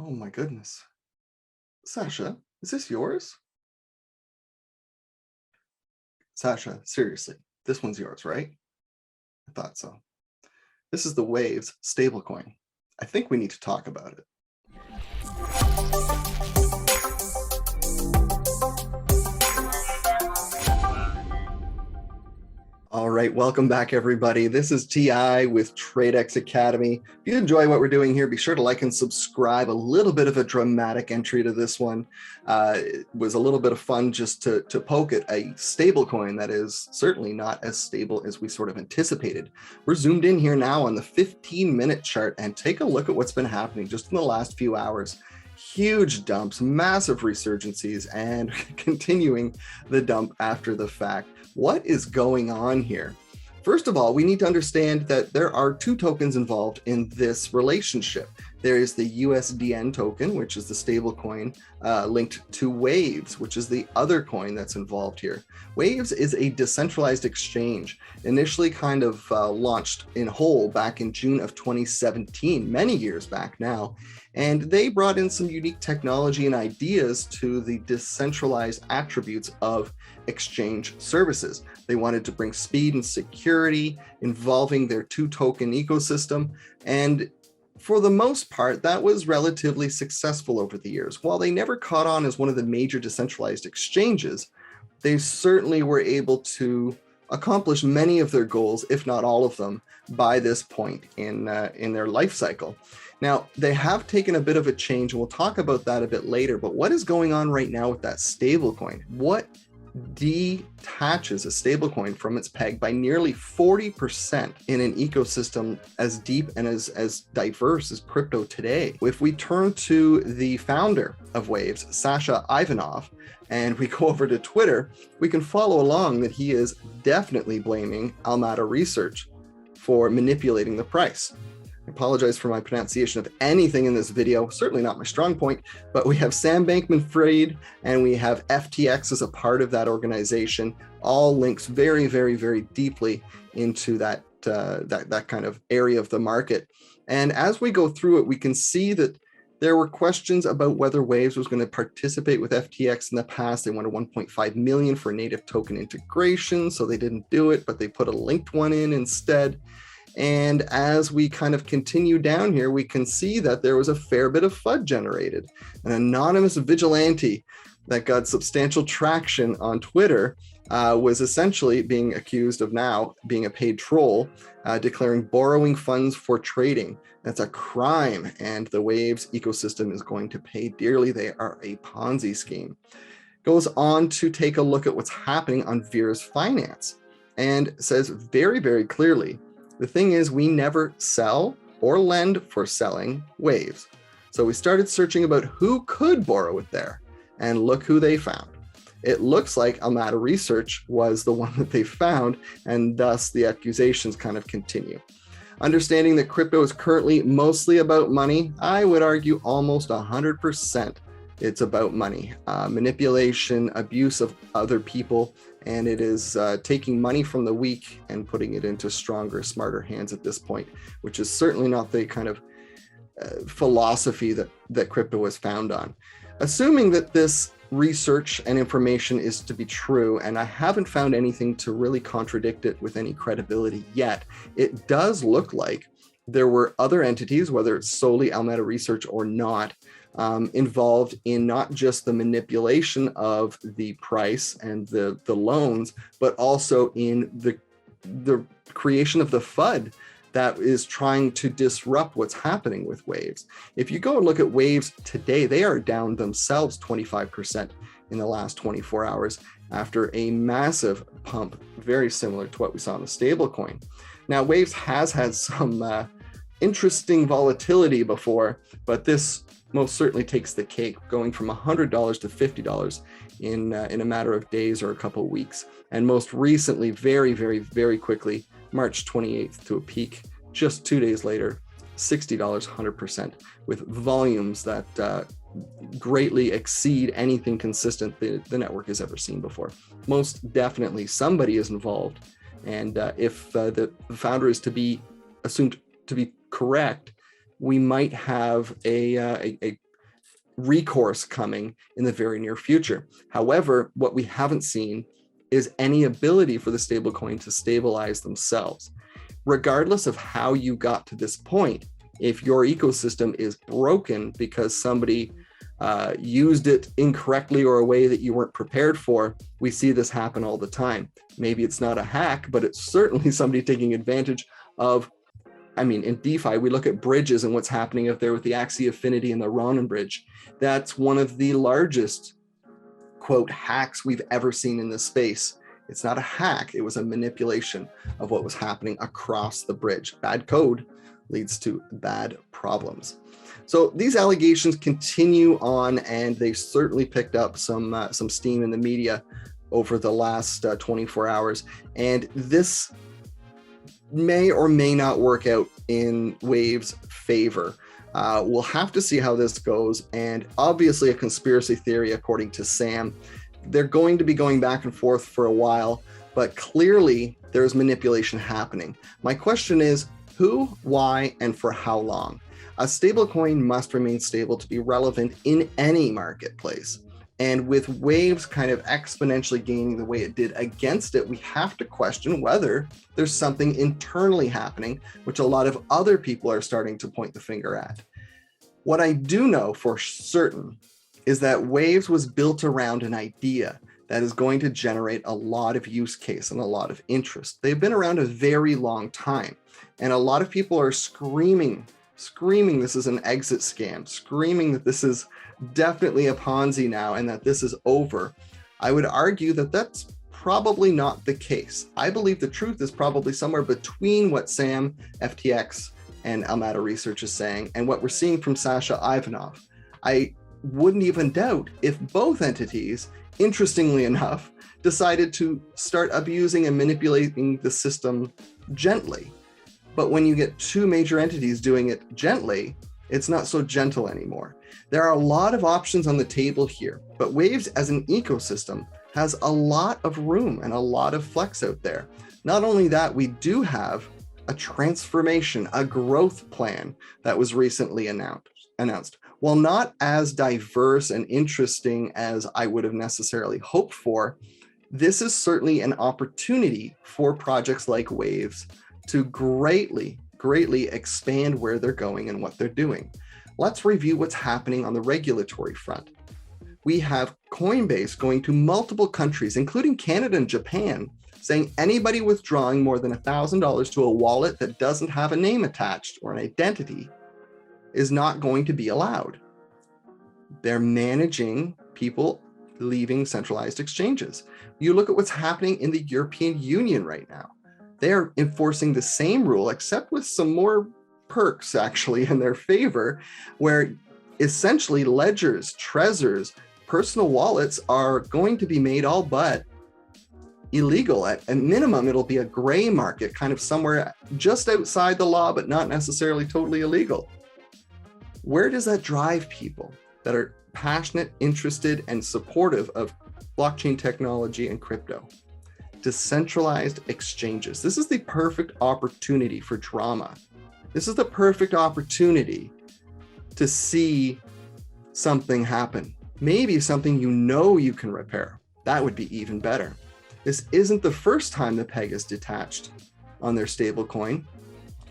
Oh my goodness. Sasha, is this yours? Sasha, seriously, this one's yours, right? I thought so. This is the Waves stablecoin. I think we need to talk about it. All right, welcome back, everybody. This is TI with TradeX Academy. If you enjoy what we're doing here, be sure to like and subscribe. A little bit of a dramatic entry to this one. It was a little bit of fun just to poke at a stable coin that is certainly not as stable as we sort of anticipated. We're zoomed in here now on the 15-minute chart and take a look at what's been happening just in the last few hours. Huge dumps, massive resurgencies, and continuing the dump after the fact. What is going on here? First of all, we need to understand that there are two tokens involved in this relationship. There is the USDN token, which is the stable coin linked to Waves, which is the other coin that's involved here. Waves is a decentralized exchange, initially kind of launched in whole back in June of 2017, many years back now. And they brought in some unique technology and ideas to the decentralized attributes of exchange services. They wanted to bring speed and security involving their two-token ecosystem. And for the most part, that was relatively successful over the years. While they never caught on as one of the major decentralized exchanges, they certainly were able to accomplish many of their goals, if not all of them, by this point in their life cycle. Now, they have taken a bit of a change, and we'll talk about that a bit later, but what is going on right now with that stablecoin? What detaches a stablecoin from its peg by nearly 40% in an ecosystem as deep and as diverse as crypto today? If we turn to the founder of Waves, Sasha Ivanov, and we go over to Twitter, we can follow along that he is definitely blaming Alameda Research for manipulating the price. I apologize for my pronunciation of anything in this video, certainly not my strong point, but we have Sam Bankman-Fried and we have FTX as a part of that organization, all links very, very, very deeply into that kind of area of the market. And as we go through it, we can see that there were questions about whether Waves was going to participate with FTX in the past. They wanted 1.5 million for native token integration, so they didn't do it, but they put a linked one in instead. And as we kind of continue down here, we can see that there was a fair bit of FUD generated. An anonymous vigilante that got substantial traction on Twitter was essentially being accused of now being a paid troll, declaring borrowing funds for trading. That's a crime, and the Waves ecosystem is going to pay dearly. They are a Ponzi scheme. Goes on to take a look at what's happening on Vera's Finance and says very, very clearly, the thing is, we never sell or lend for selling Waves. So we started searching about who could borrow it there, and look who they found. It looks like Alameda Research was the one that they found, and thus the accusations kind of continue. Understanding that crypto is currently mostly about money, I would argue almost 100% it's about money, manipulation, abuse of other people, and it is taking money from the weak and putting it into stronger, smarter hands at this point, which is certainly not the kind of philosophy that crypto is found on. Assuming that this research and information is to be true, and I haven't found anything to really contradict it with any credibility yet, it does look like there were other entities, whether it's solely Alameda Research or not, involved in not just the manipulation of the price and the loans, but also in the creation of the FUD that is trying to disrupt what's happening with Waves. If you go and look at Waves today, they are down themselves 25% in the last 24 hours after a massive pump, very similar to what we saw in the stablecoin. Now, Waves has had some interesting volatility before, but this most certainly takes the cake, going from $100 to $50 in a matter of days or a couple of weeks. And most recently, very, very, very quickly, March 28th to a peak just 2 days later, $60, 100%, with volumes that greatly exceed anything consistent the network has ever seen before. Most definitely somebody is involved. And if the founder is to be assumed to be correct, we might have a recourse coming in the very near future. However, what we haven't seen is any ability for the stablecoin to stabilize themselves. Regardless of how you got to this point, if your ecosystem is broken because somebody used it incorrectly or a way that you weren't prepared for, we see this happen all the time. Maybe it's not a hack, but it's certainly somebody taking advantage of, I mean, in DeFi, we look at bridges and what's happening up there with the Axie Affinity and the Ronin bridge. That's one of the largest, quote, hacks we've ever seen in this space. It's not a hack, it was a manipulation of what was happening across the bridge. Bad code leads to bad problems. So these allegations continue on, and they've certainly picked up some steam in the media over the last 24 hours. And this may or may not work out in Waves' favor. We'll have to see how this goes. And obviously a conspiracy theory, according to Sam. They're going to be going back and forth for a while, but clearly there's manipulation happening. My question is, who, why, and for how long? A stablecoin must remain stable to be relevant in any marketplace. And with Waves kind of exponentially gaining the way it did against it, we have to question whether there's something internally happening, which a lot of other people are starting to point the finger at. What I do know for certain is that Waves was built around an idea that is going to generate a lot of use case and a lot of interest. They've been around a very long time, and a lot of people are screaming this is an exit scam, screaming that this is definitely a Ponzi now and that this is over. I would argue that that's probably not the case. I believe the truth is probably somewhere between what Sam, FTX, and Almada Research is saying and what we're seeing from Sasha Ivanov. I wouldn't even doubt if both entities, interestingly enough, decided to start abusing and manipulating the system gently. But when you get two major entities doing it gently, it's not so gentle anymore. There are a lot of options on the table here, but Waves as an ecosystem has a lot of room and a lot of flex out there. Not only that, we do have a transformation, a growth plan that was recently announced. While not as diverse and interesting as I would have necessarily hoped for, this is certainly an opportunity for projects like Waves to greatly expand where they're going and what they're doing. Let's review what's happening on the regulatory front. We have Coinbase going to multiple countries, including Canada and Japan, saying anybody withdrawing more than $1,000 to a wallet that doesn't have a name attached or an identity is not going to be allowed. They're managing people leaving centralized exchanges. You look at what's happening in the European Union right now. They're enforcing the same rule, except with some more perks actually in their favor, where essentially ledgers, Trezors, personal wallets are going to be made all but illegal. At a minimum, it'll be a gray market, kind of somewhere just outside the law, but not necessarily totally illegal. Where does that drive people that are passionate, interested, and supportive of blockchain technology and crypto? Decentralized exchanges. This is the perfect opportunity for drama. This is the perfect opportunity to see something happen. Maybe something you know you can repair. That would be even better. This isn't the first time the peg is detached on their stablecoin.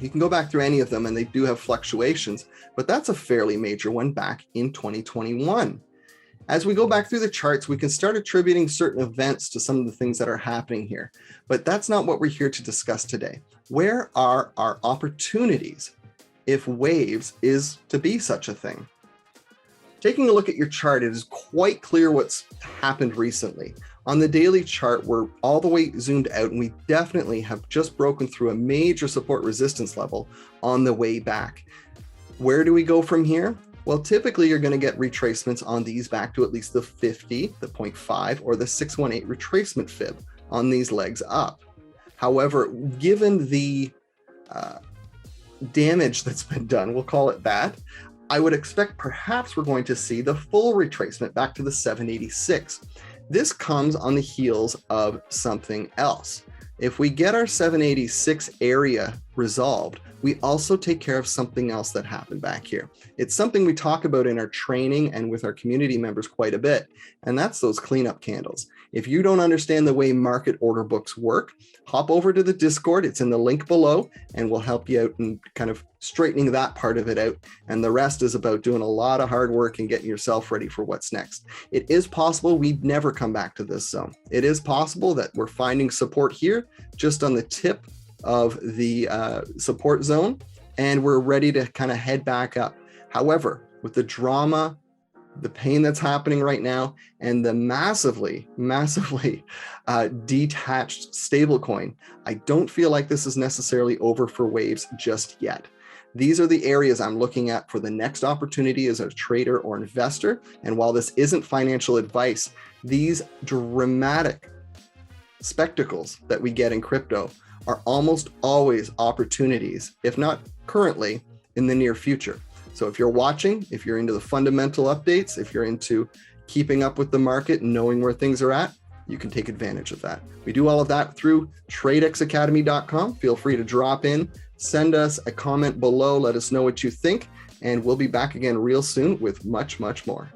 You can go back through any of them and they do have fluctuations, but that's a fairly major one back in 2021. As we go back through the charts, we can start attributing certain events to some of the things that are happening here, but that's not what we're here to discuss today. Where are our opportunities if Waves is to be such a thing? Taking a look at your chart, it is quite clear what's happened recently. On the daily chart, we're all the way zoomed out, and we definitely have just broken through a major support resistance level on the way back. Where do we go from here? Well, typically you're going to get retracements on these back to at least the 50, the 0.5, or the 618 retracement fib on these legs up. However, given the damage that's been done, we'll call it that, I would expect perhaps we're going to see the full retracement back to the 786. This comes on the heels of something else. If we get our 786 area resolved, we also take care of something else that happened back here. It's something we talk about in our training and with our community members quite a bit, and that's those cleanup candles. If you don't understand the way market order books work, hop over to the Discord. It's in the link below, and we'll help you out in kind of straightening that part of it out. And the rest is about doing a lot of hard work and getting yourself ready for what's next. It is possible we'd never come back to this zone. It is possible that we're finding support here just on the tip of the support zone, and we're ready to kind of head back up. However, with the drama, the pain that's happening right now, and the massively detached stablecoin, I don't feel like this is necessarily over for Waves just yet. These are the areas I'm looking at for the next opportunity as a trader or investor. And while this isn't financial advice, these dramatic spectacles that we get in crypto are almost always opportunities, if not currently, in the near future. So if you're watching, if you're into the fundamental updates, if you're into keeping up with the market and knowing where things are at, you can take advantage of that. We do all of that through tradexacademy.com. Feel free to drop in, send us a comment below, let us know what you think, and we'll be back again real soon with much, much more.